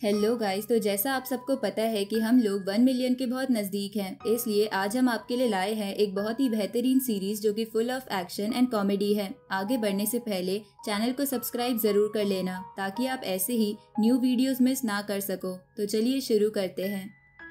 Hello guys. तो जैसा आप सबको पता है कि हम लोग 1 मिलियन के बहुत नज़दीक हैं, इसलिए आज हम आपके लिए लाए हैं एक बहुत ही बेहतरीन सीरीज जो कि full of action and comedy है। आगे बढ़ने से पहले चैनल को सब्सक्राइब जरूर कर लेना ताकि आप ऐसे ही न्यू वीडियोस मिस ना कर सको। तो चलिए शुरू करते हैं।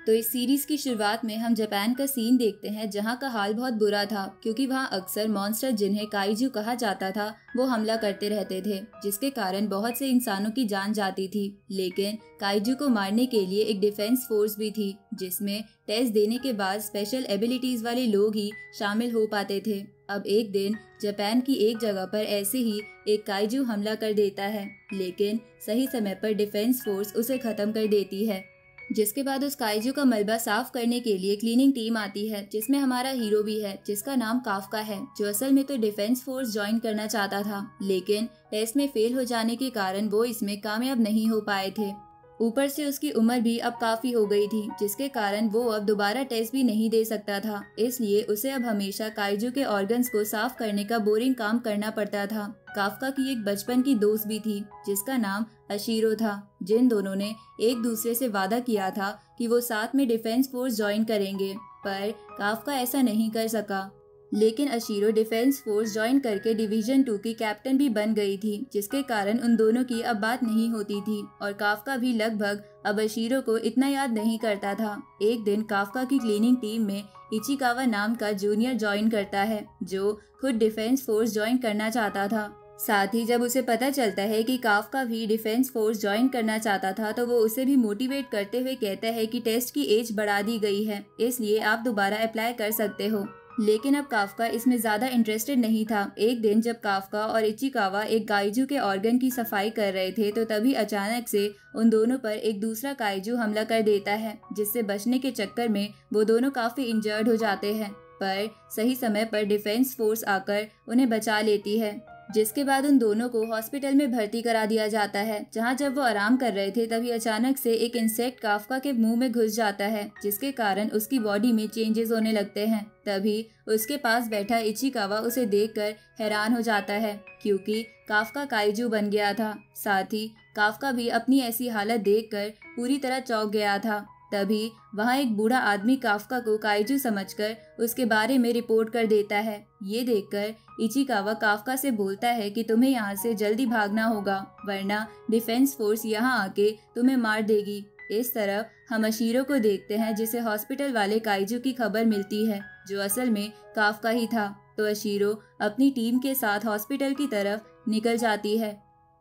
तो इस सीरीज की शुरुआत में हम जापान का सीन देखते हैं जहां का हाल बहुत बुरा था क्योंकि वहां अक्सर मॉन्स्टर जिन्हें काइजू कहा जाता था वो हमला करते रहते थे, जिसके कारण बहुत से इंसानों की जान जाती थी। लेकिन काइजू को मारने के लिए एक डिफेंस फोर्स भी थी जिसमें टेस्ट देने के बाद स्पेशल एबिलिटीज वाले लोग ही शामिल हो पाते थे। अब एक दिन जापान की एक जगह पर ऐसे ही एक काइजू हमला कर देता है, लेकिन सही समय पर डिफेंस फोर्स उसे खत्म कर देती है। जिसके बाद उस काइजू का मलबा साफ करने के लिए क्लीनिंग टीम आती है जिसमें हमारा हीरो भी है जिसका नाम काफका है, जो असल में तो डिफेंस फोर्स ज्वाइन करना चाहता था, लेकिन टेस्ट में फेल हो जाने के कारण वो इसमें कामयाब नहीं हो पाए थे। ऊपर से उसकी उम्र भी अब काफी हो गई थी जिसके कारण वो अब दोबारा टेस्ट भी नहीं दे सकता था, इसलिए उसे अब हमेशा काइजू के ऑर्गन्स को साफ करने का बोरिंग काम करना पड़ता था। काफका की एक बचपन की दोस्त भी थी जिसका नाम अशीरो था, जिन दोनों ने एक दूसरे से वादा किया था कि वो साथ में डिफेंस फोर्स ज्वाइन करेंगे, पर काफका ऐसा नहीं कर सका। लेकिन अशीरो डिफेंस फोर्स ज्वाइन करके डिवीजन 2 की कैप्टन भी बन गई थी, जिसके कारण उन दोनों की अब बात नहीं होती थी और काफका भी लगभग अब अशीरो को इतना याद नहीं करता था। एक दिन काफका की क्लीनिंग टीम में इचिकावा नाम का जूनियर ज्वाइन करता है जो खुद डिफेंस फोर्स ज्वाइन करना चाहता था। साथ ही जब उसे पता चलता है कि काफका भी डिफेंस फोर्स ज्वाइन करना चाहता था तो वो उसे भी मोटिवेट करते हुए कहता है कि टेस्ट की एज बढ़ा दी गई है, इसलिए आप दोबारा अप्लाई कर सकते हो। लेकिन अब काफका इसमें ज्यादा इंटरेस्टेड नहीं था। एक दिन जब काफका और इचिकावा एक काइजू के ऑर्गन की सफाई कर रहे थे तो तभी अचानक से उन दोनों पर एक दूसरा काइजू हमला कर देता है, जिससे बचने के चक्कर में वो दोनों काफी इंजर्ड हो जाते हैं, पर सही समय पर डिफेंस फोर्स आकर उन्हें बचा लेती है। जिसके बाद उन दोनों को हॉस्पिटल में भर्ती करा दिया जाता है, जहां जब वो आराम कर रहे थे तभी अचानक से एक इंसेक्ट काफका के मुंह में घुस जाता है, जिसके कारण उसकी बॉडी में चेंजेस होने लगते हैं। तभी उसके पास बैठा इचिकावा उसे देखकर हैरान हो जाता है क्योंकि काफका काइजू बन गया था। साथ ही काफका भी अपनी ऐसी हालत देखकर पूरी तरह चौंक गया था। तभी वहाँ एक बूढ़ा आदमी काफका को काइजू समझकर उसके बारे में रिपोर्ट कर देता है। ये देखकर इचिकावा काफका से बोलता है कि तुम्हें यहाँ से जल्दी भागना होगा वरना डिफेंस फोर्स यहाँ आके तुम्हें मार देगी। इस तरफ हम अशीरो को देखते हैं जिसे हॉस्पिटल वाले काइजू की खबर मिलती है, जो असल में काफका ही था। तो अशीरो अपनी टीम के साथ हॉस्पिटल की तरफ निकल जाती है।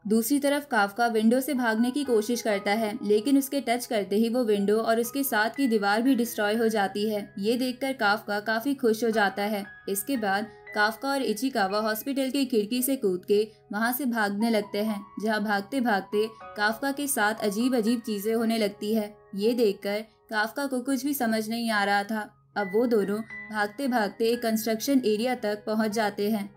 दूसरी तरफ काफका विंडो से भागने की कोशिश करता है, लेकिन उसके टच करते ही वो विंडो और उसके साथ की दीवार भी डिस्ट्रॉय हो जाती है। ये देखकर काफका काफी खुश हो जाता है। इसके बाद काफका और इचिकावा हॉस्पिटल की खिड़की से कूद के वहां से भागने लगते हैं, जहां भागते भागते काफका के साथ अजीब अजीब चीजें होने लगती है। ये देखकर काफका को कुछ भी समझ नहीं आ रहा था। अब वो दोनों भागते भागते एक कंस्ट्रक्शन एरिया तक पहुंच जाते हैं।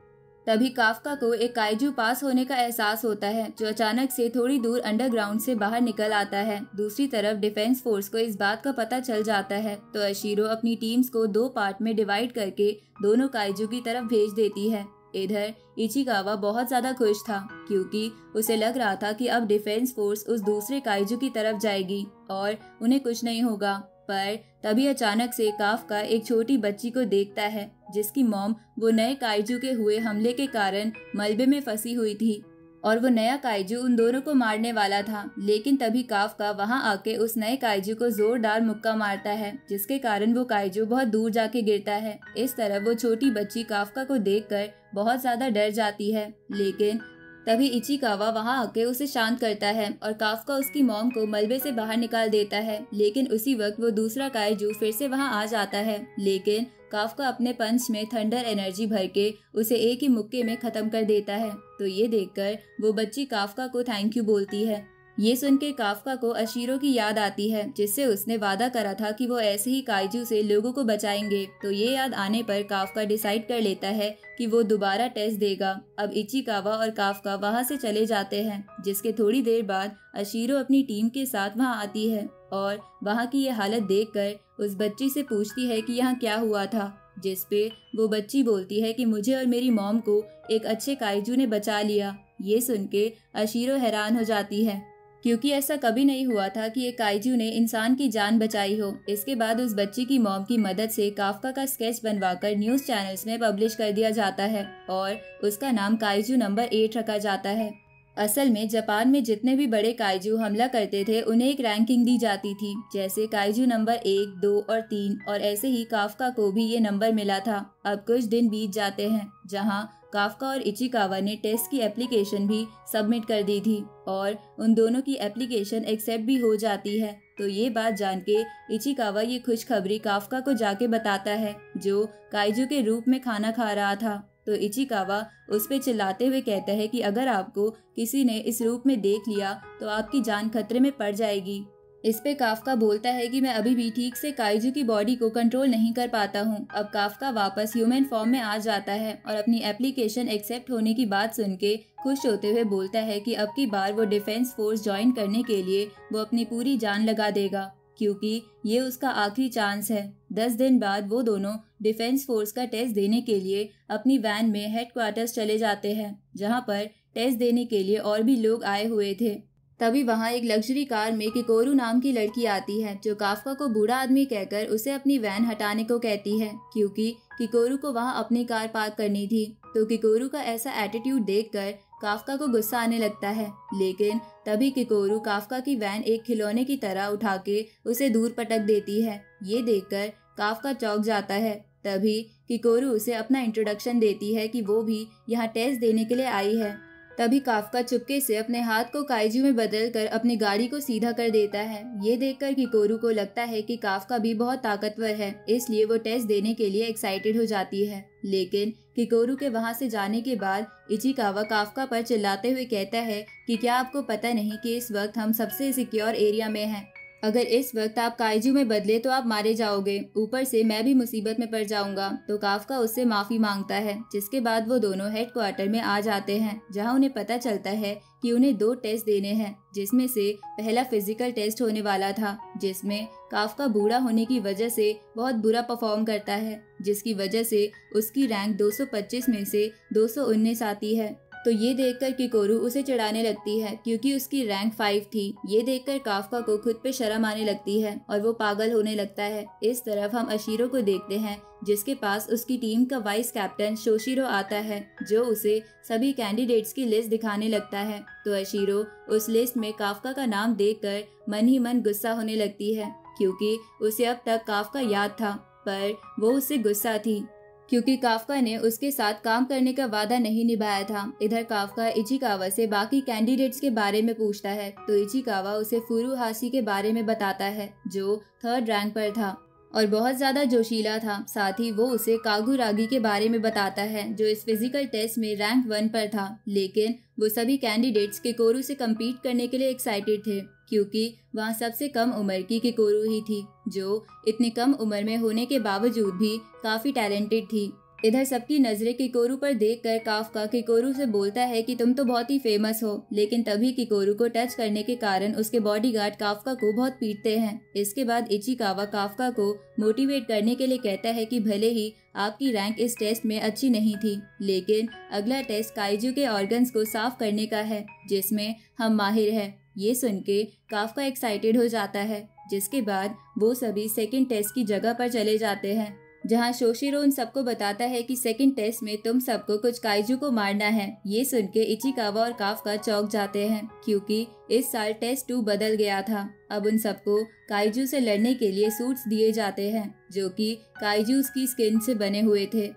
तभी काफका को एक काइजू पास होने का एहसास होता है, जो अचानक से थोड़ी दूर अंडरग्राउंड से बाहर निकल आता है। दूसरी तरफ डिफेंस फोर्स को इस बात का पता चल जाता है तो अशीरो अपनी टीम्स को 2 पार्ट में डिवाइड करके दोनों काइजू की तरफ भेज देती है। इधर इचिकावा बहुत ज्यादा खुश था क्योंकि उसे लग रहा था कि अब डिफेंस फोर्स उस दूसरे काइजू की तरफ जाएगी और उन्हें कुछ नहीं होगा। पर तभी अचानक से काफका एक छोटी बच्ची को देखता है जिसकी मॉम वो नए काइजू के हुए हमले के कारण मलबे में फंसी हुई थी और वो नया काइजू उन दोनों को मारने वाला था। लेकिन तभी काफका वहां आके उस नए काइजू को जोरदार मुक्का मारता है, जिसके कारण वो काइजू बहुत दूर जाके गिरता है। इस तरह वो छोटी बच्ची काफका को देखकर बहुत ज्यादा डर जाती है, लेकिन तभी इचिकावा वहां आके उसे शांत करता है और काफका उसकी मॉम को मलबे से बाहर निकाल देता है। लेकिन उसी वक्त वो दूसरा काइजू फिर से वहां आ जाता है, लेकिन काफका अपने पंच में थंडर एनर्जी भर के उसे एक ही मुक्के में खत्म कर देता है। तो ये देखकर वो बच्ची काफका को थैंक यू बोलती है। ये सुनकर काफका को अशीरो की याद आती है, जिससे उसने वादा करा था कि वो ऐसे ही काइजू से लोगों को बचाएंगे। तो ये याद आने पर काफका डिसाइड कर लेता है कि वो दोबारा टेस्ट देगा। अब इचिकावा और काफका वहां से चले जाते हैं, जिसके थोड़ी देर बाद अशीरो अपनी टीम के साथ वहां आती है और वहां की ये हालत देखकर उस बच्ची से पूछती है कि यहाँ क्या हुआ था, जिस पे वो बच्ची बोलती है कि मुझे और मेरी मॉम को एक अच्छे काइजू ने बचा लिया। ये सुन के अशीरो हैरान हो जाती है। क्योंकि ऐसा कभी नहीं हुआ था कि एक काइजू ने इंसान की जान बचाई हो। इसके बाद उस बच्ची की मॉम की मदद से काफका का स्केच बनवाकर न्यूज चैनल्स में पब्लिश कर दिया जाता है और उसका नाम काइजू नंबर 8 रखा जाता है। असल में जापान में जितने भी बड़े काइजू हमला करते थे उन्हें एक रैंकिंग दी जाती थी, जैसे काइजू नंबर 1, 2 और 3, और ऐसे ही काफका को भी ये नंबर मिला था। अब कुछ दिन बीत जाते हैं जहां काफका और इचिकावा ने टेस्ट की एप्लीकेशन भी सबमिट कर दी थी और उन दोनों की एप्लीकेशन एक्सेप्ट भी हो जाती है। तो ये बात जान के इचिकावा ये खुशखबरी काफका को जाके बताता है, जो काइजू के रूप में खाना खा रहा था। तो इचिकावा उस पे चिल्लाते हुए कहता है कि अगर आपको किसी ने इस रूप में देख लिया तो आपकी जान खतरे में पड़ जाएगी। इस पे काफका बोलता है कि मैं अभी भी ठीक से काइजू की बॉडी को कंट्रोल नहीं कर पाता हूँ। अब काफका वापस ह्यूमन फॉर्म में आ जाता है और अपनी एप्लीकेशन एक्सेप्ट होने की बात सुन के खुश होते हुए बोलता है कि अब की बार वो डिफेंस फोर्स ज्वाइन करने के लिए वो अपनी पूरी जान लगा देगा, क्योंकि ये उसका आखिरी चांस है। 10 दिन बाद वो दोनों डिफेंस फोर्स का टेस्ट देने के लिए अपनी वैन में हेडक्वार्टर्स चले जाते हैं, जहां पर टेस्ट देने के लिए और भी लोग आए हुए थे। तभी वहां एक लग्जरी कार में किकोरू नाम की लड़की आती है, जो काफका को बूढ़ा आदमी कहकर उसे अपनी वैन हटाने को कहती है, क्योंकि किकोरू को वहां अपनी कार पार्क करनी थी। तो किकोरू का ऐसा एटीट्यूड देखकर काफका को गुस्सा आने लगता है, लेकिन तभी किकोरू काफका की वैन एक खिलौने की तरह उठा के उसे दूर पटक देती है। ये देखकर काफका चौंक जाता है। तभी किकोरू उसे अपना इंट्रोडक्शन देती है कि वो भी यहाँ टेस्ट देने के लिए आई है। तभी काफका चुपके से अपने हाथ को काइजू में बदलकर अपनी गाड़ी को सीधा कर देता है। ये देखकर किकोरू को लगता है कि काफका भी बहुत ताकतवर है, इसलिए वो टेस्ट देने के लिए एक्साइटेड हो जाती है। लेकिन किकोरू के वहां से जाने के बाद इचिकावा काफका पर चिल्लाते हुए कहता है कि क्या आपको पता नहीं कि इस वक्त हम सबसे सिक्योर एरिया में हैं? अगर इस वक्त आप काइजू में बदले तो आप मारे जाओगे, ऊपर से मैं भी मुसीबत में पड़ जाऊंगा। तो काफका उससे माफी मांगता है, जिसके बाद वो दोनों हेडक्वार्टर में आ जाते हैं, जहां उन्हें पता चलता है कि उन्हें 2 टेस्ट देने हैं, जिसमें से पहला फिजिकल टेस्ट होने वाला था, जिसमें काफका बूढ़ा होने की वजह से बहुत बुरा परफॉर्म करता है, जिसकी वजह से उसकी रैंक 225 में से 219 आती है। तो ये देखकर किकोरू उसे चिढ़ाने लगती है, क्योंकि उसकी रैंक 5 थी। ये देखकर काफका को खुद पे शर्म आने लगती है और वो पागल होने लगता है। इस तरफ हम अशीरो को देखते हैं, जिसके पास उसकी टीम का वाइस कैप्टन शोशिरो आता है, जो उसे सभी कैंडिडेट्स की लिस्ट दिखाने लगता है। तो अशीरो उस लिस्ट में काफका का नाम देखकर मन ही मन गुस्सा होने लगती है, क्योंकि उसे अब तक काफका याद था, पर वो उससे गुस्सा थी क्योंकि काफका ने उसके साथ काम करने का वादा नहीं निभाया था। इधर काफका इचिकावा से बाकी कैंडिडेट्स के बारे में पूछता है, तो इचिकावा उसे फुरुहाशी के बारे में बताता है, जो 3rd रैंक पर था और बहुत ज्यादा जोशीला था। साथ ही वो उसे कागुरागी के बारे में बताता है, जो इस फिजिकल टेस्ट में रैंक 1 पर था। लेकिन वो सभी कैंडिडेट्स किकोरू से कम्पीट करने के लिए एक्साइटेड थे, क्योंकि वहाँ सबसे कम उम्र की किकोरू ही थी, जो इतनी कम उम्र में होने के बावजूद भी काफी टैलेंटेड थी। इधर सबकी नजरें किकोरू पर देखकर काफका किकोरू से बोलता है कि तुम तो बहुत ही फेमस हो, लेकिन तभी किकोरू को टच करने के कारण उसके बॉडीगार्ड काफका को बहुत पीटते हैं। इसके बाद इचिकावा काफका को मोटिवेट करने के लिए कहता है कि भले ही आपकी रैंक इस टेस्ट में अच्छी नहीं थी, लेकिन अगला टेस्ट काइजू के ऑर्गन्स को साफ करने का है, जिसमें हम माहिर हैं। ये सुन के काफका एक्साइटेड हो जाता है, जिसके बाद वो सभी सेकंड टेस्ट की जगह पर चले जाते हैं, जहां शोशिरो उन सबको बताता है कि सेकंड टेस्ट में तुम सबको कुछ काइजू को मारना है। ये सुन के इचिकावा और काफका चौंक जाते हैं, क्योंकि इस साल टेस्ट 2 बदल गया था। अब उन सबको काइजू से लड़ने के लिए सूट्स दिए जाते हैं, जो कि काइजूस की स्किन से बने हुए थे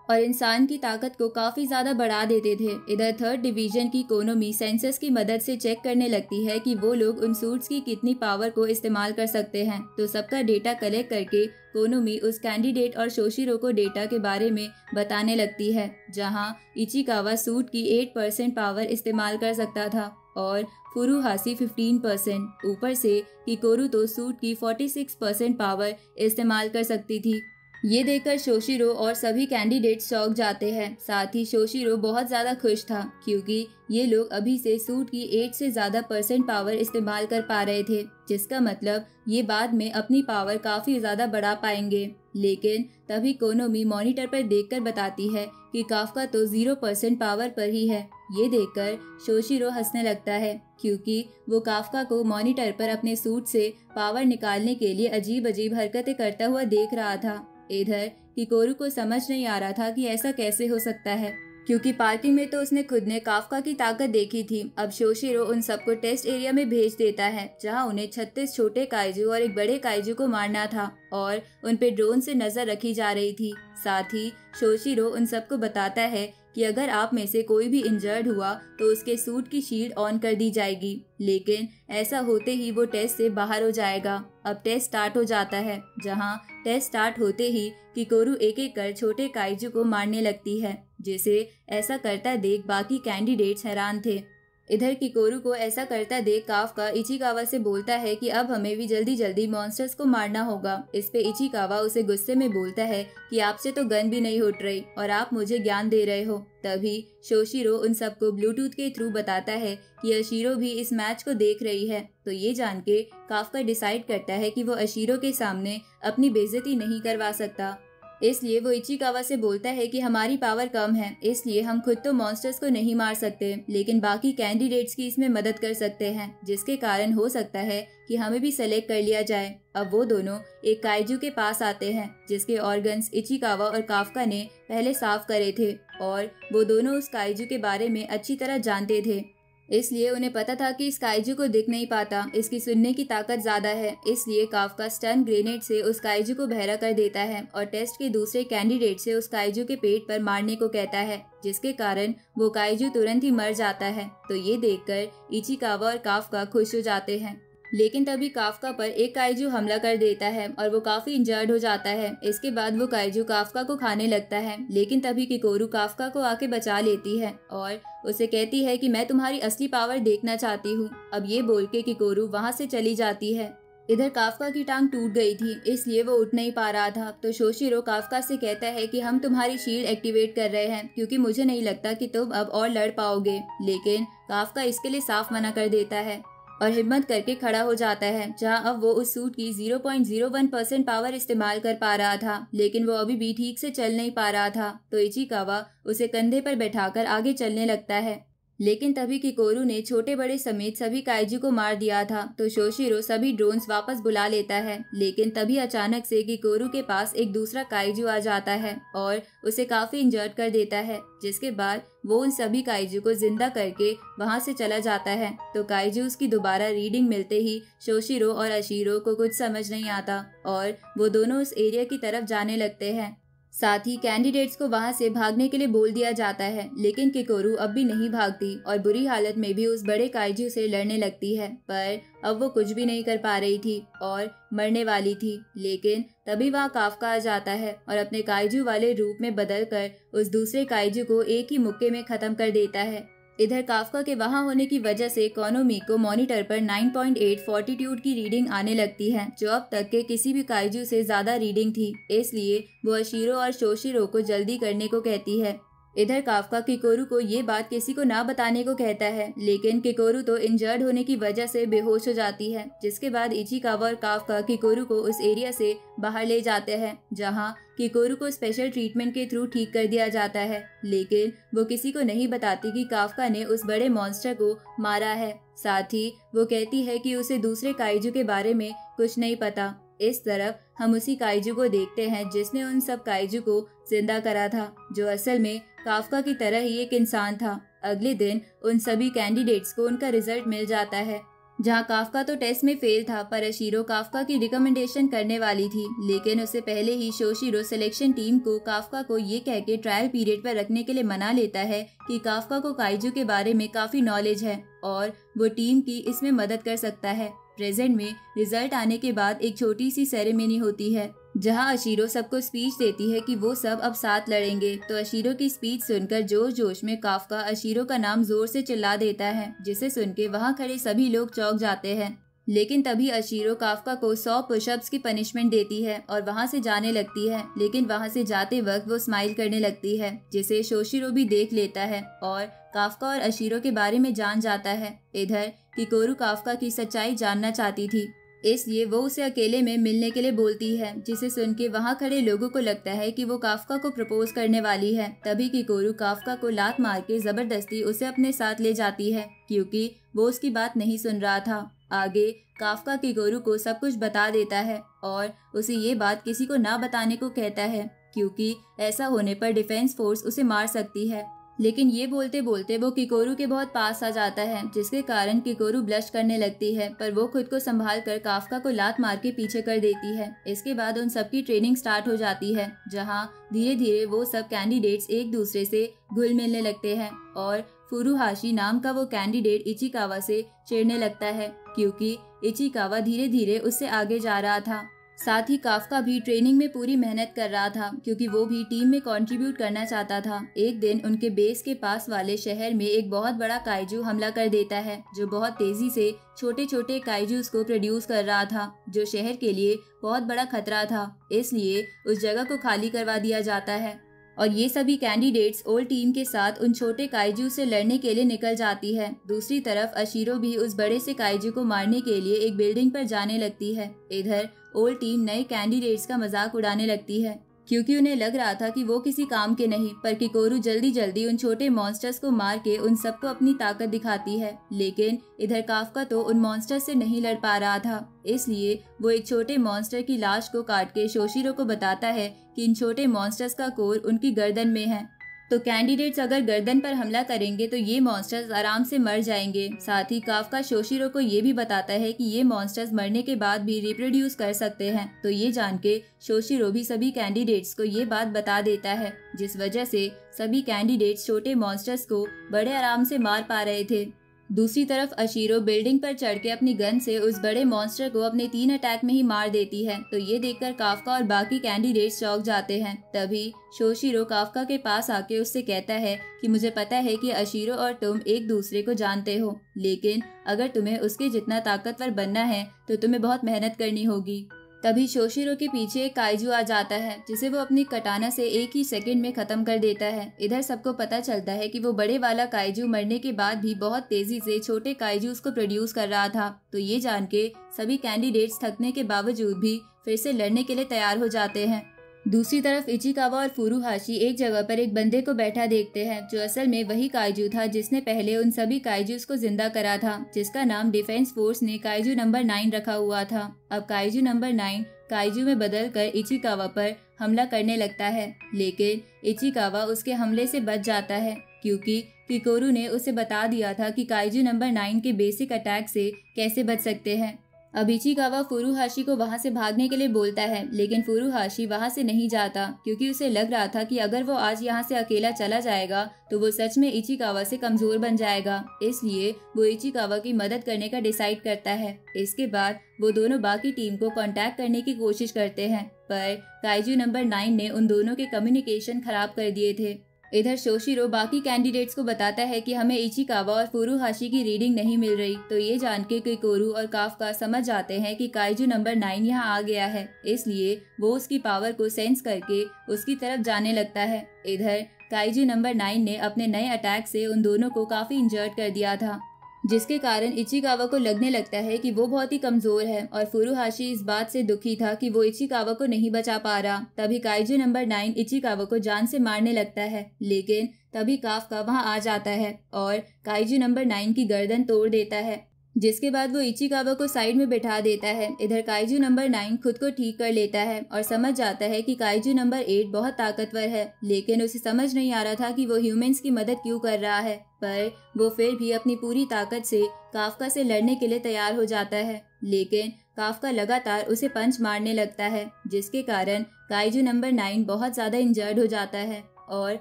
और इंसान की ताकत को काफी ज्यादा बढ़ा देते थे। इधर 3rd डिवीजन की कोनोमी सेंसस की मदद से चेक करने लगती है कि वो लोग उन सूट्स की कितनी पावर को इस्तेमाल कर सकते हैं। तो सबका डेटा कलेक्ट करके कोनोमी उस कैंडिडेट और शोशिरो को डेटा के बारे में बताने लगती है, जहां इचिकावा सूट की 8% पावर इस्तेमाल कर सकता था और फुरुहाशी 15%। ऊपर से किकोरू तो सूट की 46% पावर इस्तेमाल कर सकती थी। ये देखकर शोशिरो और सभी कैंडिडेट्स चौंक जाते हैं। साथ ही शोशिरो बहुत ज्यादा खुश था क्योंकि ये लोग अभी से सूट की 8 से ज्यादा % पावर इस्तेमाल कर पा रहे थे, जिसका मतलब ये बाद में अपनी पावर काफी ज्यादा बढ़ा पाएंगे। लेकिन तभी कोनोमी मॉनिटर पर देखकर बताती है कि काफका तो 0% पावर पर ही है। ये देखकर शोशिरो हंसने लगता है क्योंकि वो काफका को मॉनिटर पर अपने सूट से पावर निकालने के लिए अजीब अजीब हरकतें करता हुआ देख रहा था। इधर किकोरू को समझ नहीं आ रहा था कि ऐसा कैसे हो सकता है, क्योंकि पार्किंग में तो उसने खुद ने काफका की ताकत देखी थी। अब शोशिरो उन सबको टेस्ट एरिया में भेज देता है जहां उन्हें 36 छोटे काइजू और एक बड़े काइजू को मारना था और उन पे ड्रोन से नजर रखी जा रही थी। साथ ही शोशिरो उन सबको बताता है कि अगर आप में से कोई भी इंजर्ड हुआ तो उसके सूट की शील्ड ऑन कर दी जाएगी, लेकिन ऐसा होते ही वो टेस्ट से बाहर हो जाएगा। अब टेस्ट स्टार्ट हो जाता है, जहां टेस्ट स्टार्ट होते ही किकोरू एक एक कर छोटे काइजू को मारने लगती है, जिसे ऐसा करता देख बाकी कैंडिडेट्स हैरान थे। इधर किकोरू को ऐसा करता देख काफका इचिकावा से बोलता है कि अब हमें भी जल्दी जल्दी मॉन्स्टर्स को मारना होगा। इस पे इचिकावा उसे गुस्से में बोलता है कि आपसे तो गन भी नहीं उठ रही और आप मुझे ज्ञान दे रहे हो। तभी शोशिरो उन सबको ब्लूटूथ के थ्रू बताता है कि अशीरो भी इस मैच को देख रही है। तो ये जान के काफका डिसाइड करता है कि वो अशीरो के सामने अपनी बेइज्जती नहीं करवा सकता, इसलिए वो इचिकावा से बोलता है कि हमारी पावर कम है, इसलिए हम खुद तो मॉन्स्टर्स को नहीं मार सकते, लेकिन बाकी कैंडिडेट्स की इसमें मदद कर सकते हैं, जिसके कारण हो सकता है कि हमें भी सेलेक्ट कर लिया जाए। अब वो दोनों एक काइजू के पास आते हैं जिसके ऑर्गन्स इचिकावा और काफका ने पहले साफ करे थे और वो दोनों उस काइजू के बारे में अच्छी तरह जानते थे, इसलिए उन्हें पता था कि इस काइजू को दिख नहीं पाता, इसकी सुनने की ताकत ज्यादा है। इसलिए काफका स्टन ग्रेनेड से उस काइजू को बहरा कर देता है और टेस्ट के दूसरे कैंडिडेट से उस काइजू के पेट पर मारने को कहता है, जिसके कारण वो काइजू तुरंत ही मर जाता है। तो ये देखकर इचिकावा और काफका खुश हो जाते हैं, लेकिन तभी काफका पर एक काइजू हमला कर देता है और वो काफी इंजर्ड हो जाता है। इसके बाद वो काइजू काफका को खाने लगता है, लेकिन तभी किकोरू काफका को आके बचा लेती है और उसे कहती है कि मैं तुम्हारी असली पावर देखना चाहती हूँ। अब ये बोल के किकोरू वहाँ से चली जाती है। इधर काफका की टांग टूट गई थी, इसलिए वो उठ नहीं पा रहा था। तो शोशिरो काफका से कहता है कि हम तुम्हारी शील्ड एक्टिवेट कर रहे हैं क्योंकि मुझे नहीं लगता कि तुम अब और लड़ पाओगे, लेकिन काफका इसके लिए साफ मना कर देता है और हिम्मत करके खड़ा हो जाता है, जहां अब वो उस सूट की 0.01% पावर इस्तेमाल कर पा रहा था, लेकिन वो अभी भी ठीक से चल नहीं पा रहा था। तो इचिकावा उसे कंधे पर बैठाकर आगे चलने लगता है, लेकिन तभी किकोरू ने छोटे बड़े समेत सभी काइजू को मार दिया था। तो शोशिरो सभी ड्रोन्स वापस बुला लेता है, लेकिन तभी अचानक से किकोरू के पास एक दूसरा काइजू आ जाता है और उसे काफी इंजर्ड कर देता है, जिसके बाद वो उन सभी काइजू को जिंदा करके वहां से चला जाता है। तो काइजूस की दोबारा रीडिंग मिलते ही शोशिरो और अशीरो को कुछ समझ नहीं आता और वो दोनों उस एरिया की तरफ जाने लगते हैं। साथ ही कैंडिडेट्स को वहां से भागने के लिए बोल दिया जाता है, लेकिन किकोरू अब भी नहीं भागती और बुरी हालत में भी उस बड़े काइजू से लड़ने लगती है, पर अब वो कुछ भी नहीं कर पा रही थी और मरने वाली थी। लेकिन तभी वहाँ काफका आ जाता है और अपने काइजू वाले रूप में बदलकर उस दूसरे काइजू को एक ही मुक्के में खत्म कर देता है। इधर काफका के वहां होने की वजह से कोनोमी को मॉनिटर पर 9.8 फॉर्टिट्यूड की रीडिंग आने लगती है, जो अब तक के किसी भी काइजू से ज्यादा रीडिंग थी। इसलिए वो अशीरो और शोशिरो को जल्दी करने को कहती है। इधर काफका किकोरू को ये बात किसी को ना बताने को कहता है, लेकिन किकोरू तो इंजर्ड होने की वजह से बेहोश हो जाती है, जिसके बाद इचिकावा और काफका किकोरू को उस एरिया से बाहर ले जाते हैं, जहां किकोरू को स्पेशल ट्रीटमेंट के थ्रू ठीक कर दिया जाता है। लेकिन वो किसी को नहीं बताती कि काफका ने उस बड़े मॉन्स्टर को मारा है। साथ ही वो कहती है कि उसे दूसरे काइजू के बारे में कुछ नहीं पता। इस तरफ हम उसी काइजू को देखते हैं जिसने उन सब काइजू को जिंदा करा था, जो असल में काफका की तरह ही एक इंसान था। अगले दिन उन सभी कैंडिडेट्स को उनका रिजल्ट मिल जाता है, जहां काफका तो टेस्ट में फेल था, पर अशीरो काफका की रिकमेंडेशन करने वाली थी। लेकिन उससे पहले ही शोशिरो सिलेक्शन टीम को काफका को ये कह के ट्रायल पीरियड पर रखने के लिए मना लेता है कि काफका को काइजू के बारे में काफी नॉलेज है और वो टीम की इसमें मदद कर सकता है। प्रेजेंट में रिजल्ट आने के बाद एक छोटी सी सेरेमनी होती है, जहां अशीरो सबको स्पीच देती है कि वो सब अब साथ लड़ेंगे। तो अशीरो की स्पीच सुनकर जोश जोश में काफका अशीरो का नाम जोर से चिल्ला देता है, जिसे सुन के वहाँ खड़े सभी लोग चौंक जाते हैं लेकिन तभी अशीरो काफ्का को 100 पुशअप्स की पनिशमेंट देती है और वहां से जाने लगती है, लेकिन वहां से जाते वक्त वो स्माइल करने लगती है, जिसे शोशिरो भी देख लेता है और काफ्का और अशीरो के बारे में जान जाता है। इधर किकोरू काफ्का की सच्चाई जानना चाहती थी, इसलिए वो उसे अकेले में मिलने के लिए बोलती है, जिसे सुन के वहाँ खड़े लोगों को लगता है कि वो काफ्का को प्रपोज करने वाली है। तभी किकोरू काफ्का को लात मार के जबरदस्ती उसे अपने साथ ले जाती है, क्योंकि वो उसकी बात नहीं सुन रहा था। आगे काफ्का किकोरू को सब कुछ बता देता है और उसे ये बात किसी को ना बताने को कहता है, क्योंकि ऐसा होने पर डिफेंस फोर्स उसे मार सकती है। लेकिन ये बोलते बोलते वो किकोरू के बहुत पास आ जाता है, जिसके कारण किकोरू ब्लश करने लगती है, पर वो खुद को संभाल कर काफ्का को लात मार के पीछे कर देती है। इसके बाद उन सबकी ट्रेनिंग स्टार्ट हो जाती है, जहां धीरे धीरे वो सब कैंडिडेट्स एक दूसरे से घुल मिलने लगते हैं और फुरुहाशी नाम का वो कैंडिडेट इचिकावा से चिढ़ने लगता है, क्योंकि इचिकावा धीरे धीरे उससे आगे जा रहा था। साथ ही काफ्का भी ट्रेनिंग में पूरी मेहनत कर रहा था, क्योंकि वो भी टीम में कंट्रीब्यूट करना चाहता था। एक दिन उनके बेस के पास वाले शहर में एक बहुत बड़ा काइजू हमला कर देता है, जो बहुत तेजी से छोटे छोटे काइजूस को प्रोड्यूस कर रहा था, जो शहर के लिए बहुत बड़ा खतरा था। इसलिए उस जगह को खाली करवा दिया जाता है और ये सभी कैंडिडेट्स ओल्ड टीम के साथ उन छोटे काइजू से लड़ने के लिए निकल जाती है। दूसरी तरफ अशीरो भी उस बड़े से काइजू को मारने के लिए एक बिल्डिंग पर जाने लगती है। इधर ओल्ड टीम नए कैंडिडेट्स का मजाक उड़ाने लगती है, क्योंकि उन्हें लग रहा था कि वो किसी काम के नहीं, पर किकोरू जल्दी जल्दी उन छोटे मॉन्स्टर्स को मार के उन सबको अपनी ताकत दिखाती है। लेकिन इधर काफ्का तो उन मॉन्स्टर्स से नहीं लड़ पा रहा था, इसलिए वो एक छोटे मॉन्स्टर की लाश को काट के शोशिरो को बताता है कि इन छोटे मॉन्स्टर्स का कोर उनकी गर्दन में है, तो कैंडिडेट्स अगर गर्दन पर हमला करेंगे तो ये मॉन्स्टर्स आराम से मर जाएंगे। साथ ही काफ्का शोशिरो को ये भी बताता है कि ये मॉन्स्टर्स मरने के बाद भी रिप्रोड्यूस कर सकते हैं, तो ये जान के शोशिरो भी सभी कैंडिडेट्स को ये बात बता देता है, जिस वजह से सभी कैंडिडेट्स छोटे मॉन्स्टर्स को बड़े आराम से मार पा रहे थे। दूसरी तरफ अशीरो बिल्डिंग पर चढ़ के अपनी गन से उस बड़े मॉन्स्टर को अपने 3 अटैक में ही मार देती है, तो ये देखकर काफ्का और बाकी कैंडिडेट्स चौंक जाते हैं। तभी शोशिरो काफ्का के पास आके उससे कहता है कि मुझे पता है कि अशीरो और तुम एक दूसरे को जानते हो, लेकिन अगर तुम्हें उसके जितना ताकतवर बनना है तो तुम्हें बहुत मेहनत करनी होगी। तभी शोशिरो के पीछे एक काइजू आ जाता है, जिसे वो अपनी कटाना से एक ही सेकंड में खत्म कर देता है। इधर सबको पता चलता है कि वो बड़े वाला काइजू मरने के बाद भी बहुत तेजी से छोटे काइजूस को प्रोड्यूस कर रहा था, तो ये जान के सभी कैंडिडेट्स थकने के बावजूद भी फिर से लड़ने के लिए तैयार हो जाते हैं। दूसरी तरफ इचिकावा और फुरुहाशी एक जगह पर एक बंदे को बैठा देखते हैं, जो असल में वही काइजू था जिसने पहले उन सभी काइजूस को जिंदा करा था, जिसका नाम डिफेंस फोर्स ने काइजू नंबर 9 रखा हुआ था। अब काइजू नंबर 9 काइजू में बदलकर इचिकावा पर हमला करने लगता है, लेकिन इचिकावा उसके हमले से बच जाता है, क्योंकि किकोरू ने उसे बता दिया था कि काइजू नंबर 9 के बेसिक अटैक से कैसे बच सकते हैं। अब इचिकावा फुरुहाशी को वहां से भागने के लिए बोलता है, लेकिन फुरुहाशी वहां से नहीं जाता, क्योंकि उसे लग रहा था कि अगर वो आज यहां से अकेला चला जाएगा तो वो सच में इचिकावा से कमजोर बन जाएगा। इसलिए वो इचिकावा की मदद करने का डिसाइड करता है। इसके बाद वो दोनों बाकी टीम को कांटेक्ट करने की कोशिश करते हैं, पर काइजू नंबर 9 ने उन दोनों के कम्युनिकेशन खराब कर दिए थे। इधर शोशिरो बाकी कैंडिडेट्स को बताता है कि हमें इचिकावा और फुरुहाशी की रीडिंग नहीं मिल रही, तो ये जान के किकोरू और काफ्का समझ जाते हैं कि काइजू नंबर 9 यहाँ आ गया है, इसलिए वो उसकी पावर को सेंस करके उसकी तरफ जाने लगता है। इधर काइजू नंबर 9 ने अपने नए अटैक से उन दोनों को काफी इंजर्ड कर दिया था, जिसके कारण इचिकावा को लगने लगता है कि वो बहुत ही कमजोर है, और फुरुहाशी इस बात से दुखी था कि वो इचिकावा को नहीं बचा पा रहा। तभी काइजू नंबर 9 इचिकावा को जान से मारने लगता है, लेकिन तभी काफ्का वहां आ जाता है और काइजू नंबर 9 की गर्दन तोड़ देता है, जिसके बाद वो इचिकावा को साइड में बैठा देता है। इधर काइजू नंबर 9 खुद को ठीक कर लेता है और समझ जाता है कि काइजू नंबर 8 बहुत ताकतवर है, लेकिन उसे समझ नहीं आ रहा था कि वो ह्यूमंस की मदद क्यों कर रहा है, पर वो फिर भी अपनी पूरी ताकत से काफ्का से लड़ने के लिए तैयार हो जाता है। लेकिन काफ्का लगातार उसे पंच मारने लगता है, जिसके कारण काइजू नंबर 9 बहुत ज्यादा इंजर्ड हो जाता है और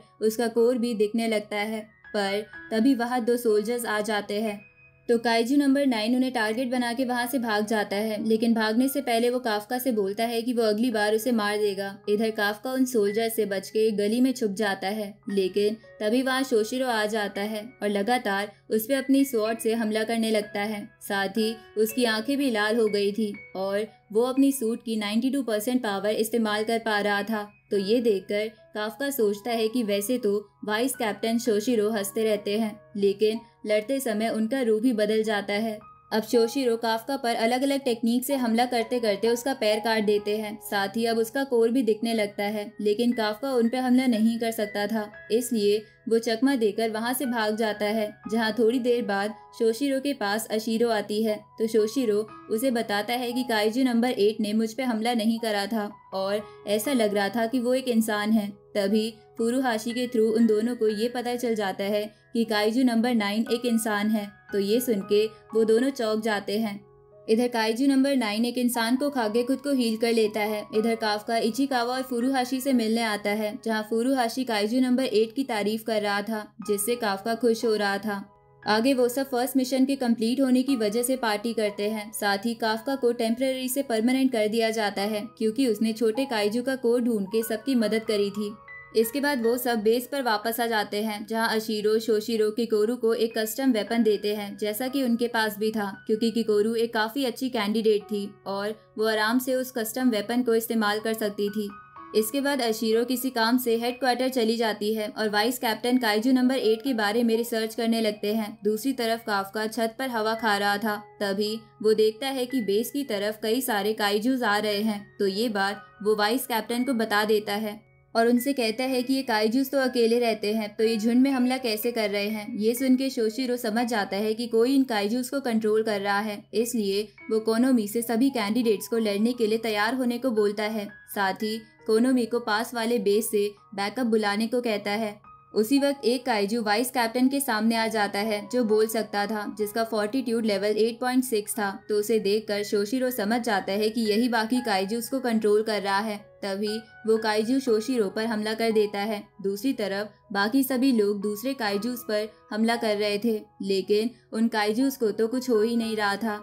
उसका कोर भी दिखने लगता है। पर तभी वहाँ 2 सोल्जर्स आ जाते हैं। तो काइजू नंबर 9 उन्हें टारगेट बना के वहां से भाग जाता है, लेकिन भागने से पहले वो काफका से बोलता है कि वो अगली बार उसे मार देगा। इधर काफका उन सोल्जर से बच के एक गली में छुप जाता है, लेकिन तभी वहां शोशिरो आ जाता है और लगातार उस पे अपनी स्वॉर्ड से हमला करने लगता है। साथ ही उसकी आंखें भी लाल हो गई थी और वो अपनी सूट की 92% पावर इस्तेमाल कर पा रहा था। तो ये देखकर काफका सोचता है कि वैसे तो वाइस कैप्टन शोशिरो हंसते रहते हैं, लेकिन लड़ते समय उनका रूप ही बदल जाता है। अब शोशिरो काफका पर अलग अलग टेक्निक से हमला करते करते उसका पैर काट देते हैं। साथ ही अब उसका कोर भी दिखने लगता है, लेकिन काफका उन पर हमला नहीं कर सकता था, इसलिए वो चकमा देकर वहां से भाग जाता है। जहां थोड़ी देर बाद शोशिरो के पास अशीरो आती है, तो शोशिरो उसे बताता है कि काइजू नंबर 8 ने मुझ पे हमला नहीं करा था और ऐसा लग रहा था कि वो एक इंसान है। तभी फुरुहाशी के थ्रू उन दोनों को ये पता चल जाता है कि काइजू नंबर 9 एक इंसान है। तो ये सुन के वो दोनों चौंक जाते हैं। इधर काइजू नंबर 9 एक इंसान को खाके खुद को हील कर लेता है। इधर काफका इचिकावा और फुरुहाशी से मिलने आता है, जहां फुरुहाशी काइजू नंबर 8 की तारीफ कर रहा था, जिससे काफका खुश हो रहा था। आगे वो सब फर्स्ट मिशन के कंप्लीट होने की वजह से पार्टी करते हैं। साथ ही काफका को टेम्पररी से परमानेंट कर दिया जाता है, क्योंकि उसने छोटे काइजू का कोड ढूंढ के सबकी मदद करी थी। इसके बाद वो सब बेस पर वापस आ जाते हैं, जहां अशीरो शोशिरो किकोरू को एक कस्टम वेपन देते हैं, जैसा कि उनके पास भी था, क्योंकि किकोरू एक काफी अच्छी कैंडिडेट थी और वो आराम से उस कस्टम वेपन को इस्तेमाल कर सकती थी। इसके बाद अशीरो किसी काम से हेडक्वार्टर चली जाती है और वाइस कैप्टन काइजू नंबर 8 के बारे में रिसर्च करने लगते हैं। दूसरी तरफ काफका छत पर हवा खा रहा था, तभी वो देखता है कि बेस की तरफ कई सारे काइजूज आ रहे हैं। तो ये बात वो वाइस कैप्टन को बता देता है और उनसे कहता है कि ये काइजूस तो अकेले रहते हैं, तो ये झुंड में हमला कैसे कर रहे हैं। ये सुन के शोशिरो समझ जाता है कि कोई इन काइजूस को कंट्रोल कर रहा है, इसलिए वो कोनोमी से सभी कैंडिडेट्स को लड़ने के लिए तैयार होने को बोलता है। साथ ही कोनोमी को पास वाले बेस से बैकअप बुलाने को कहता है। उसी वक्त एक काइजू वाइस कैप्टन के सामने आ जाता है, जो बोल सकता था, जिसका फोर्टिट्यूड लेवल 8.6 था। तो उसे देखकर शोशिरो समझ जाता है कि यही बाकी काइजूस को कंट्रोल कर रहा है। तभी वो काइजू शोशिरो पर हमला कर देता है। दूसरी तरफ बाकी सभी लोग दूसरे काइजूस पर हमला कर रहे थे, लेकिन उन काइजूस को तो कुछ हो ही नहीं रहा था।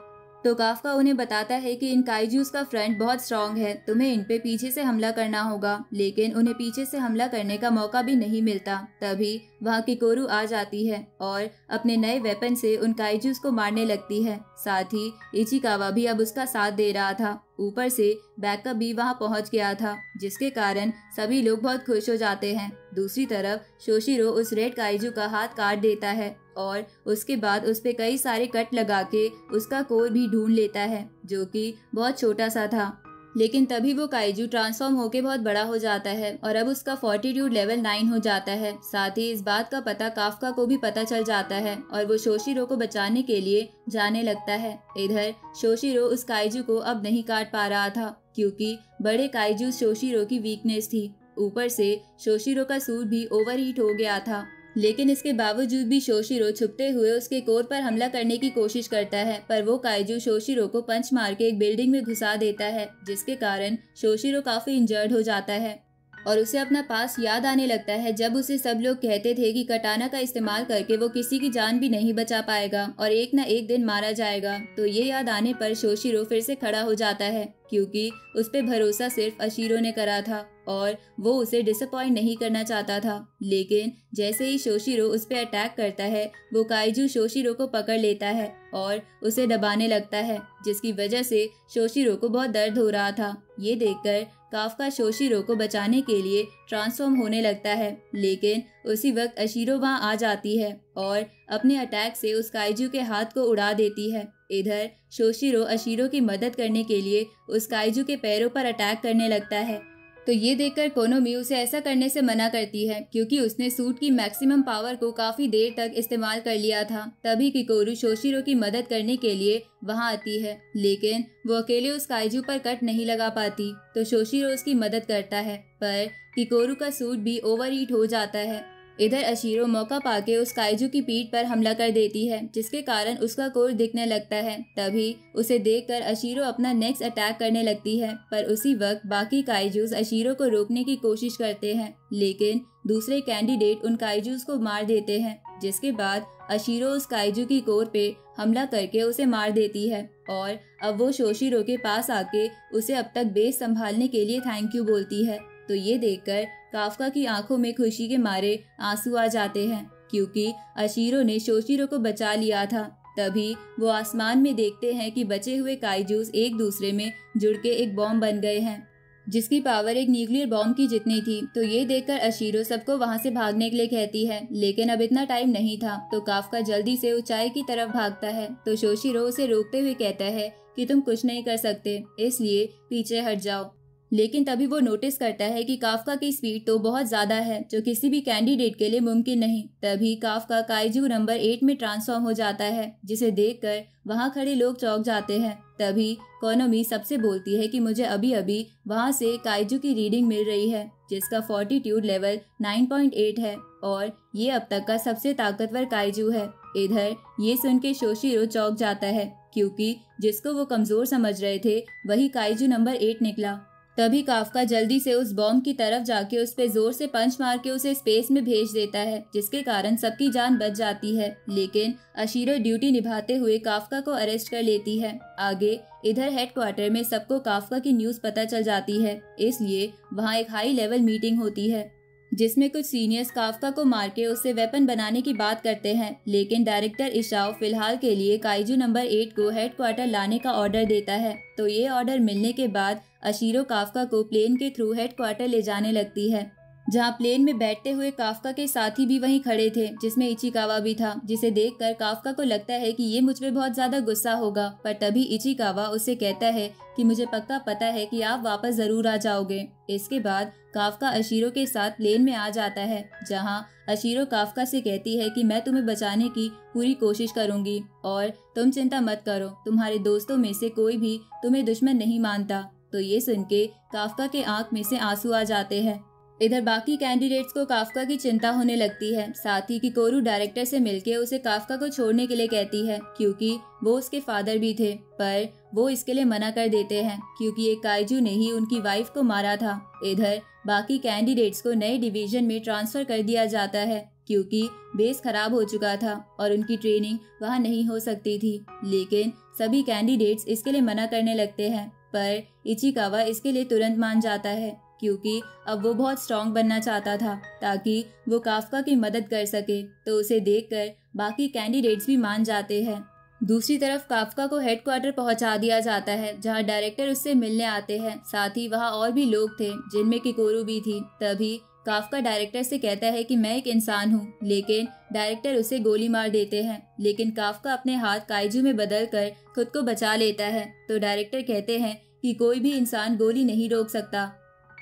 तो काफका उन्हें बताता है कि इन काइजूस का फ्रंट बहुत स्ट्रांग है, तुम्हें इन पे पीछे से हमला करना होगा, लेकिन उन्हें पीछे से हमला करने का मौका भी नहीं मिलता। तभी वहाँ किकोरू आ जाती है और अपने नए वेपन से उन काइजूस को मारने लगती है। साथ ही इचिकावा भी अब उसका साथ दे रहा था। ऊपर से बैकअप भी वहां पहुंच गया था, जिसके कारण सभी लोग बहुत खुश हो जाते हैं। दूसरी तरफ शोशिरो उस रेड काइजू का हाथ काट देता है और उसके बाद उस पे कई सारे कट लगा के उसका कोर भी ढूंढ लेता है, जो कि बहुत छोटा सा था। लेकिन तभी वो काइजू ट्रांसफॉर्म होके बहुत बड़ा हो जाता है और अब उसका फोर्टिट्यूड लेवल 9 हो जाता है। साथ ही इस बात का पता काफका को भी पता चल जाता है और वो शोशिरो को बचाने के लिए जाने लगता है। इधर शोशिरो उस काइजू को अब नहीं काट पा रहा था, क्योंकि बड़े काइजू शोशिरो की वीकनेस थी। ऊपर से शोशिरो का सूट भी ओवरहीट हो गया था, लेकिन इसके बावजूद भी शोशिरो छुपते हुए उसके कोर पर हमला करने की कोशिश करता है, पर वो काइजू शोशिरो को पंच मार के एक बिल्डिंग में घुसा देता है, जिसके कारण शोशिरो काफी इंजर्ड हो जाता है और उसे अपना पास याद आने लगता है, जब उसे सब लोग कहते थे कि कटाना का इस्तेमाल करके वो किसी की जान भी नहीं बचा पाएगा और एक न एक दिन मारा जाएगा। तो ये याद आने पर शोशिरो फिर से खड़ा हो जाता है, क्योंकि उस पे भरोसा सिर्फ अशीरो ने करा था और वो उसे डिसअपॉइंट नहीं करना चाहता था। लेकिन जैसे ही शोशिरो उस पे अटैक करता है, वो काइजू शोशिरो को पकड़ लेता है और उसे दबाने लगता है, जिसकी वजह से शोशिरो को बहुत दर्द हो रहा था। ये देखकर काफका शोशिरो को बचाने के लिए ट्रांसफॉर्म होने लगता है, लेकिन उसी वक्त अशीरो वहां आ जाती है और अपने अटैक से उस काइजू के हाथ को उड़ा देती है। इधर शोशिरो अशीरो की मदद करने के लिए उस काइजू के पैरों पर अटैक करने लगता है। तो ये देखकर कोनोमी उसे ऐसा करने से मना करती है, क्योंकि उसने सूट की मैक्सिमम पावर को काफी देर तक इस्तेमाल कर लिया था। तभी किकोरू शोशिरो की मदद करने के लिए वहां आती है, लेकिन वो अकेले उस काइजू पर कट नहीं लगा पाती। तो शोशिरो उसकी मदद करता है, पर किकोरू का सूट भी ओवरहीट हो जाता है। इधर अशीरो मौका पाके उस काइजू की पीठ पर हमला कर देती है, जिसके कारण उसका कोर दिखने लगता है। तभी उसे देखकर अशीरो अपना नेक्स्ट अटैक करने लगती है, पर उसी वक्त बाकी काइजूस अशीरो को रोकने की कोशिश करते हैं, लेकिन दूसरे कैंडिडेट उन काइजूस को मार देते हैं, जिसके बाद अशीरो उस काइजू की कोर पे हमला करके उसे मार देती है और अब वो शोशिरो के पास आके उसे अब तक बेस संभालने के लिए थैंक यू बोलती है। तो ये देखकर काफ्का की आंखों में खुशी के मारे आंसू आ जाते हैं, क्योंकि अशीरो ने शोशिरो को बचा लिया था। तभी वो आसमान में देखते हैं कि बचे हुए काइजूस एक दूसरे में जुड़ के एक बॉम्ब बन गए हैं, जिसकी पावर एक न्यूक्लियर बॉम्ब की जितनी थी। तो ये देखकर अशीरो सबको वहां से भागने के लिए कहती है, लेकिन अब इतना टाइम नहीं था। तो काफ्का जल्दी से ऊंचाई की तरफ भागता है, तो शोशिरो उसे रोकते हुए कहता है कि तुम कुछ नहीं कर सकते, इसलिए पीछे हट जाओ। लेकिन तभी वो नोटिस करता है कि काफ्का की स्पीड तो बहुत ज्यादा है, जो किसी भी कैंडिडेट के लिए मुमकिन नहीं। तभी काफ्का काइजू नंबर 8 में ट्रांसफॉर्म हो जाता है, जिसे देखकर वहां खड़े लोग चौंक जाते हैं। तभी कोनोमी सबसे बोलती है कि मुझे अभी अभी वहां से काइजू की रीडिंग मिल रही है, जिसका फोर्टिट्यूड लेवल 9.8 है और ये अब तक का सबसे ताकतवर काइजू है। इधर ये सुन के शोशिरो चौंक जाता है, क्योंकि जिसको वो कमजोर समझ रहे थे वही काइजू नंबर 8 निकला। तभी काफ्का जल्दी से उस बॉम्ब की तरफ जाके उस पे जोर से पंच मार के उसे स्पेस में भेज देता है, जिसके कारण सबकी जान बच जाती है। लेकिन अशीरो ड्यूटी निभाते हुए काफ्का को अरेस्ट कर लेती है। आगे इधर हेडक्वार्टर में सबको काफ्का की न्यूज पता चल जाती है, इसलिए वहाँ एक हाई लेवल मीटिंग होती है, जिसमें कुछ सीनियर्स काफ्का को मार के उससे वेपन बनाने की बात करते हैं। लेकिन डायरेक्टर इशाओ फिलहाल के लिए काइजू नंबर 8 को हेडक्वार्टर लाने का ऑर्डर देता है। तो ये ऑर्डर मिलने के बाद अशीरो काफ्का को प्लेन के थ्रू हेडक्वार्टर ले जाने लगती है, जहां प्लेन में बैठते हुए काफ्का के साथी भी वहीं खड़े थे, जिसमें इचिकावा भी था, जिसे देखकर काफ्का को लगता है कि ये मुझ पे बहुत ज्यादा गुस्सा होगा। पर तभी इचिकावा उससे कहता है कि मुझे पक्का पता है कि आप वापस जरूर आ जाओगे। इसके बाद काफ्का अशीरो के साथ प्लेन में आ जाता है, जहां अशीरो काफ्का से कहती है कि मैं तुम्हें बचाने की पूरी कोशिश करूंगी और तुम चिंता मत करो, तुम्हारे दोस्तों में से कोई भी तुम्हें दुश्मन नहीं मानता। तो ये सुन के काफ्का के आंख में से आंसू आ जाते हैं। इधर बाकी कैंडिडेट्स को काफ्का की चिंता होने लगती है, साथ ही किकोरू डायरेक्टर से मिलके उसे काफ्का को छोड़ने के लिए कहती है, क्योंकि वो उसके फादर भी थे। पर वो इसके लिए मना कर देते हैं, क्योंकि एक काइजू ने ही उनकी वाइफ को मारा था। इधर बाकी कैंडिडेट्स को नए डिवीजन में ट्रांसफर कर दिया जाता है, क्योंकि बेस खराब हो चुका था और उनकी ट्रेनिंग वहाँ नहीं हो सकती थी। लेकिन सभी कैंडिडेट्स इसके लिए मना करने लगते हैं, पर इचिकावा इसके लिए तुरंत मान जाता है, क्योंकि अब वो बहुत स्ट्रॉन्ग बनना चाहता था ताकि वो काफ्का की मदद कर सके। तो उसे देखकर बाकी कैंडिडेट्स भी मान जाते हैं। दूसरी तरफ काफ्का को हेडक्वार्टर पहुंचा दिया जाता है, जहां डायरेक्टर उससे मिलने आते हैं। साथ ही वहां और भी लोग थे, जिनमें किकोरू भी थी। तभी काफ्का डायरेक्टर से कहता है कि मैं एक इंसान हूँ, लेकिन डायरेक्टर उसे गोली मार देते हैं। लेकिन काफ्का अपने हाथ काइजू में बदलकर खुद को बचा लेता है। तो डायरेक्टर कहते हैं कि कोई भी इंसान गोली नहीं रोक सकता,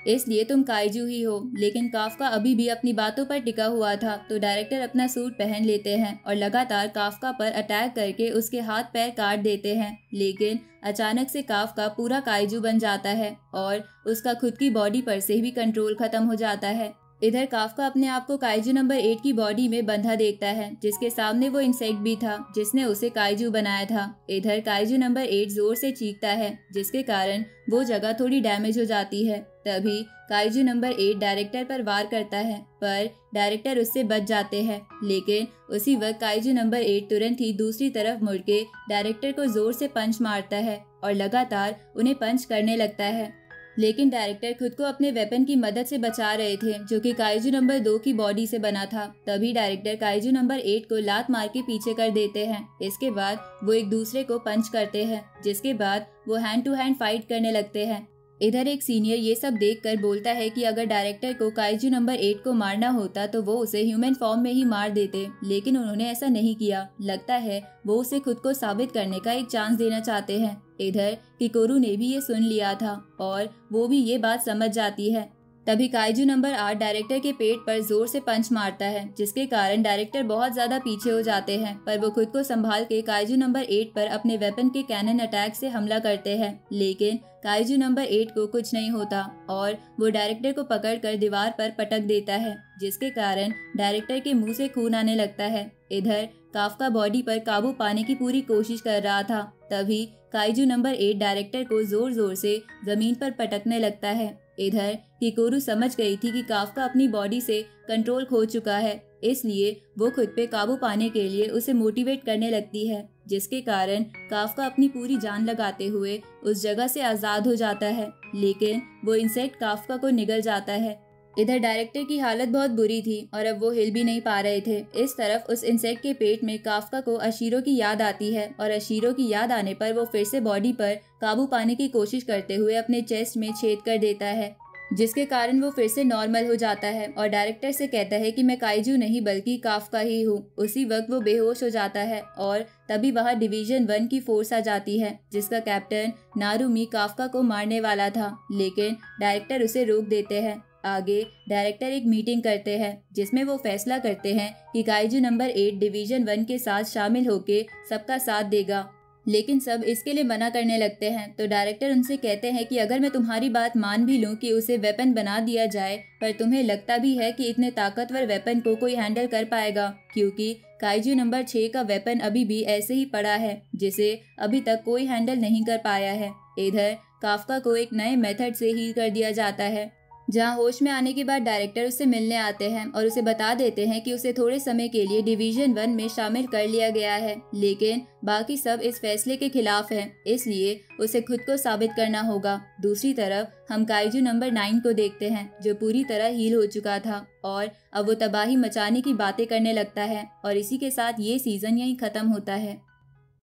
इसलिए तुम काइजू ही हो। लेकिन काफ्का अभी भी अपनी बातों पर टिका हुआ था, तो डायरेक्टर अपना सूट पहन लेते हैं और लगातार काफ्का पर अटैक करके उसके हाथ पैर काट देते हैं। लेकिन अचानक से काफ्का पूरा काइजू बन जाता है और उसका खुद की बॉडी पर से भी कंट्रोल खत्म हो जाता है। इधर काफ्का अपने आप को काइजू नंबर 8 की बॉडी में बंधा देखता है, जिसके सामने वो इंसेक्ट भी था जिसने उसे काइजू बनाया था। इधर काइजू नंबर 8 जोर से चीखता है, जिसके कारण वो जगह थोड़ी डैमेज हो जाती है। तभी काइजू नंबर 8 डायरेक्टर पर वार करता है, पर डायरेक्टर उससे बच जाते हैं। लेकिन उसी वक्त काइजू नंबर 8 तुरंत ही दूसरी तरफ मुड़ के डायरेक्टर को जोर से पंच मारता है और लगातार उन्हें पंच करने लगता है। लेकिन डायरेक्टर खुद को अपने वेपन की मदद से बचा रहे थे, जो कि काइजू नंबर 2 की बॉडी से बना था। तभी डायरेक्टर काइजू नंबर 8 को लात मार के पीछे कर देते हैं। इसके बाद वो एक दूसरे को पंच करते हैं, जिसके बाद वो हैंड टू हैंड फाइट करने लगते हैं। इधर एक सीनियर ये सब देखकर बोलता है कि अगर डायरेक्टर को काइजू नंबर 8 को मारना होता तो वो उसे ह्यूमन फॉर्म में ही मार देते, लेकिन उन्होंने ऐसा नहीं किया। लगता है वो उसे खुद को साबित करने का एक चांस देना चाहते हैं। इधर किकोरू ने भी ये सुन लिया था और वो भी ये बात समझ जाती है। तभी काइजू नंबर 8 डायरेक्टर के पेट पर जोर से पंच मारता है, जिसके कारण डायरेक्टर बहुत ज्यादा पीछे हो जाते हैं। पर वो खुद को संभाल के काइजू नंबर 8 पर अपने वेपन के कैनन अटैक से हमला करते हैं। लेकिन काइजू नंबर 8 को कुछ नहीं होता और वो डायरेक्टर को पकड़कर दीवार पर पटक देता है, जिसके कारण डायरेक्टर के मुंह से खून आने लगता है। इधर काफ्का बॉडी पर काबू पाने की पूरी कोशिश कर रहा था। तभी काइजू नंबर 8 डायरेक्टर को जोर जोर से जमीन पर पटकने लगता है। इधर हिकोरू समझ गई थी कि काफ्का अपनी बॉडी से कंट्रोल खो चुका है, इसलिए वो खुद पे काबू पाने के लिए उसे मोटिवेट करने लगती है, जिसके कारण काफ्का अपनी पूरी जान लगाते हुए उस जगह से आज़ाद हो जाता है। लेकिन वो इंसेक्ट काफ्का को निगल जाता है। इधर डायरेक्टर की हालत बहुत बुरी थी और अब वो हिल भी नहीं पा रहे थे। इस तरफ उस इंसेक्ट के पेट में काफ्का को अशीरो की याद आती है और अशीरो की याद आने पर वो फिर से बॉडी पर काबू पाने की कोशिश करते हुए अपने चेस्ट में छेद कर देता है, जिसके कारण वो फिर से नॉर्मल हो जाता है और डायरेक्टर से कहता है कि मैं काइजू नहीं बल्कि काफ्का ही हूँ। उसी वक्त वो बेहोश हो जाता है और तभी वहाँ डिवीजन 1 की फोर्स आ जाती है, जिसका कैप्टन नारुमी काफ्का को मारने वाला था, लेकिन डायरेक्टर उसे रोक देते हैं। आगे डायरेक्टर एक मीटिंग करते हैं जिसमें वो फैसला करते हैं कि काइजू नंबर 8 डिवीजन 1 के साथ शामिल होके सबका साथ देगा, लेकिन सब इसके लिए मना करने लगते हैं। तो डायरेक्टर उनसे कहते हैं कि अगर मैं तुम्हारी बात मान भी लूं कि उसे वेपन बना दिया जाए, पर तुम्हें लगता भी है कि इतने ताकतवर वेपन को कोई हैंडल कर पाएगा, क्योंकि काइजू नंबर 6 का वेपन अभी भी ऐसे ही पड़ा है जिसे अभी तक कोई हैंडल नहीं कर पाया है। इधर काफ्का को एक नए मेथड से हील कर दिया जाता है, जहां होश में आने के बाद डायरेक्टर उससे मिलने आते हैं और उसे बता देते हैं कि उसे थोड़े समय के लिए डिवीजन 1 में शामिल कर लिया गया है, लेकिन बाकी सब इस फैसले के खिलाफ हैं, इसलिए उसे खुद को साबित करना होगा। दूसरी तरफ हम काइजू नंबर 9 को देखते हैं, जो पूरी तरह हील हो चुका था और अब वो तबाही मचाने की बातें करने लगता है। और इसी के साथ ये सीजन यहीं खत्म होता है।